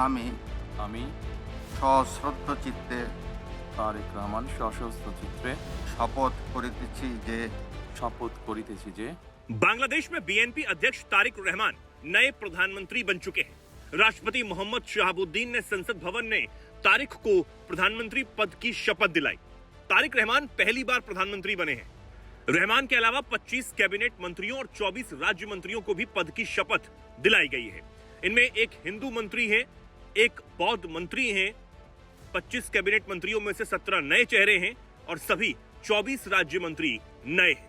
আমি আমি সশ্রদ্ধ চিত্তে তারেক রহমান সশস্ত্র চিত্রে শপথ করিতেছি যে बांग्लादेश में बीएनपी अध्यक्ष तारिक रहमान नए प्रधानमंत्री बन चुके हैं। राष्ट्रपति मोहम्मद शहाबुद्दीन ने संसद भवन में तारिक को प्रधानमंत्री पद की शपथ दिलाई। तारिक रहमान पहली बार प्रधानमंत्री बने हैं। रहमान के अलावा 25 कैबिनेट मंत्रियों और 24 राज्य मंत्रियों को भी पद की शपथ दिलाई गई है। इनमें एक हिंदू मंत्री है, एक बौद्ध मंत्री हैं। 25 कैबिनेट मंत्रियों में से 17 नए चेहरे हैं और सभी 24 राज्य मंत्री नए हैं।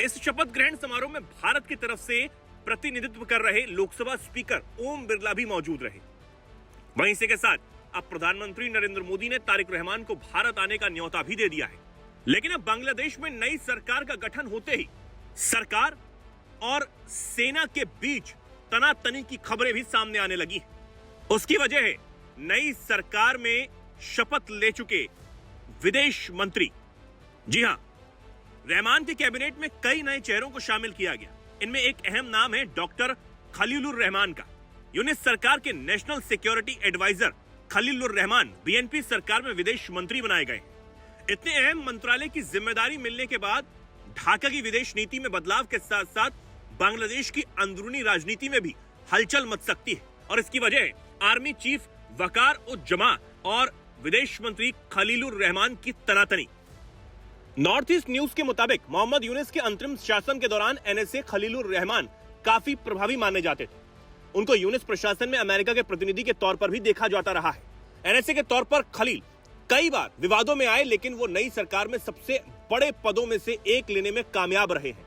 इस शपथ ग्रहण समारोह में भारत की तरफ से प्रतिनिधित्व कर रहे लोकसभा स्पीकर ओम बिरला भी मौजूद रहे। वहीं इसी के साथ अब प्रधानमंत्री नरेंद्र मोदी ने तारिक रहमान को भारत आने का न्योता भी दे दिया है। लेकिन अब बांग्लादेश में नई सरकार का गठन होते ही सरकार और सेना के बीच तनातनी की खबरें भी सामने आने लगी हैं। उसकी वजह है नई सरकार में शपथ ले चुके विदेश मंत्री। जी हां, रहमान के कैबिनेट में कई नए चेहरों को शामिल किया गया। इनमें एक अहम नाम है डॉक्टर खलीलुर रहमान का। यूनिस सरकार के national security adviser Khalilur Rahman BNP सरकार में विदेश मंत्री बनाए गए। इतने अहम मंत्रालय की जिम्मेदारी मिलने के बाद ढाका की विदेश नीति में बदलाव के साथ साथ बांग्लादेश की अंदरूनी राजनीति में भी हलचल मच सकती है और इसकी वजह आर्मी चीफ वकार उज जमा और विदेश मंत्री खलीलुर रहमान की तनातनी। नॉर्थ ईस्ट न्यूज के मुताबिक मोहम्मद यूनिस के अंतरिम शासन के दौरान एनएसए खलीलुर रहमान काफी प्रभावी माने जाते थे। उनको यूनिस प्रशासन में अमेरिका के प्रतिनिधि के तौर पर भी देखा जाता रहा है। एनएसए के तौर पर खलील कई बार विवादों में आए, लेकिन वो नई सरकार में सबसे बड़े पदों में से एक लेने में कामयाब रहे हैं।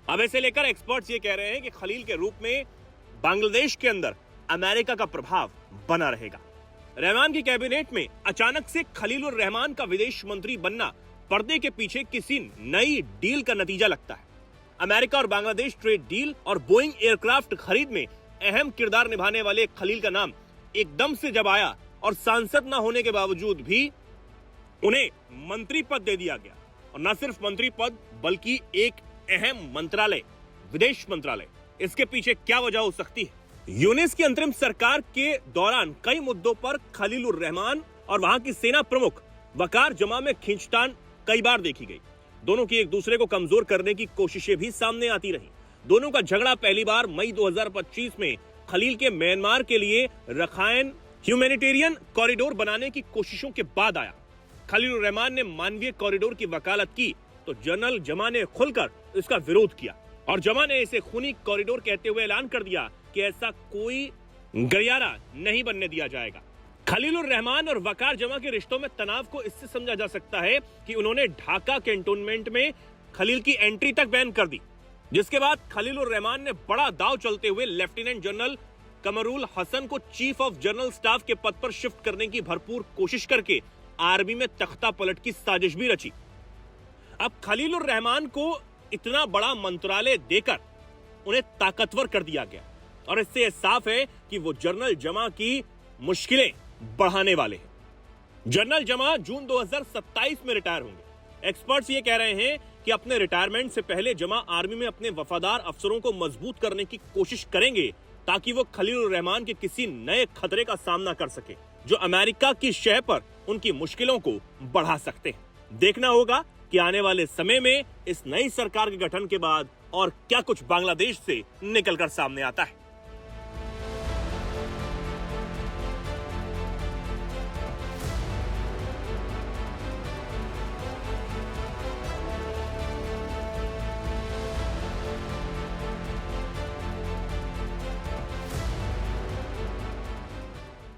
अब इसे लेकर एक्सपर्ट्स ये कह रहे हैं कि खलील के रूप में बांग्लादेश के अंदर अमेरिका का प्रभाव बना रहेगा। रहमान की कैबिनेट में अचानक से खलीलुर रहमान का विदेश मंत्री बनना पर्दे के पीछे किसी नई डील का नतीजा लगता है। अमेरिका और बांग्लादेश ट्रेड डील और बोइंग एयरक्राफ्ट खरीद में अहम किरदार निभाने वाले खलील का नाम एकदम से जब आया और सांसद न होने के बावजूद भी उन्हें मंत्री पद दे दिया गया, और न सिर्फ मंत्री पद बल्कि एक अहम मंत्रालय, विदेश मंत्रालय। इसके पीछे क्या वजह हो सकती है? यूनिस की अंतरिम सरकार के दौरान कई मुद्दों पर खलीलुर रहमान और वहां की सेना प्रमुख वकार जमा में खींचतान कई बार देखी गई। दोनों की एक दूसरे को कमजोर करने की कोशिशें भी सामने आती रही। दोनों का झगड़ा पहली बार मई 2025 में खलील के म्यांमार के लिए रखाइन ह्यूमैनिटेरियन कॉरिडोर बनाने की कोशिशों के बाद आया। खलीलुर रहमान ने मानवीय कॉरिडोर की वकालत की तो जनरल जमा ने खुलकर इसका विरोध किया और जमा ने इसे खूनी कॉरिडोर कहते हुए ऐलान कर दिया कि ऐसा कोई गलियारा नहीं बनने दिया जाएगा। खलीलुर रहमान और वकार जमा के रिश्तों में तनाव को इससे समझा जा सकता है कि उन्होंने ढाका कैंटोनमेंट में खलील की एंट्री तक बैन कर दी, जिसके बाद खलीलुर रहमान ने बड़ा दांव चलते हुए लेफ्टिनेंट जनरल कमरुल हसन को चीफ ऑफ जनरल स्टाफ के पद पर शिफ्ट करने की भरपूर कोशिश करके आर्मी में तख्ता पलट की साजिश भी रची। अब खलीलुर रहमान को इतना बड़ा मंत्रालय देकर उन्हें ताकतवर कर दिया गया और इससे यह साफ है कि वो जनरल जमा की मुश्किलें बढ़ाने वाले हैं। जनरल जमा जून 2027 में रिटायर होंगे। एक्सपर्ट्स ये कह रहे हैं कि अपने रिटायरमेंट से पहले जमा आर्मी में अपने वफादार अफसरों को मजबूत करने की कोशिश करेंगे ताकि वो खलीलुर रहमान के किसी नए खतरे का सामना कर सके जो अमेरिका की शह पर उनकी मुश्किलों को बढ़ा सकते हैं। देखना होगा कि आने वाले समय में इस नई सरकार के गठन के बाद और क्या कुछ बांग्लादेश से निकलकर सामने आता है।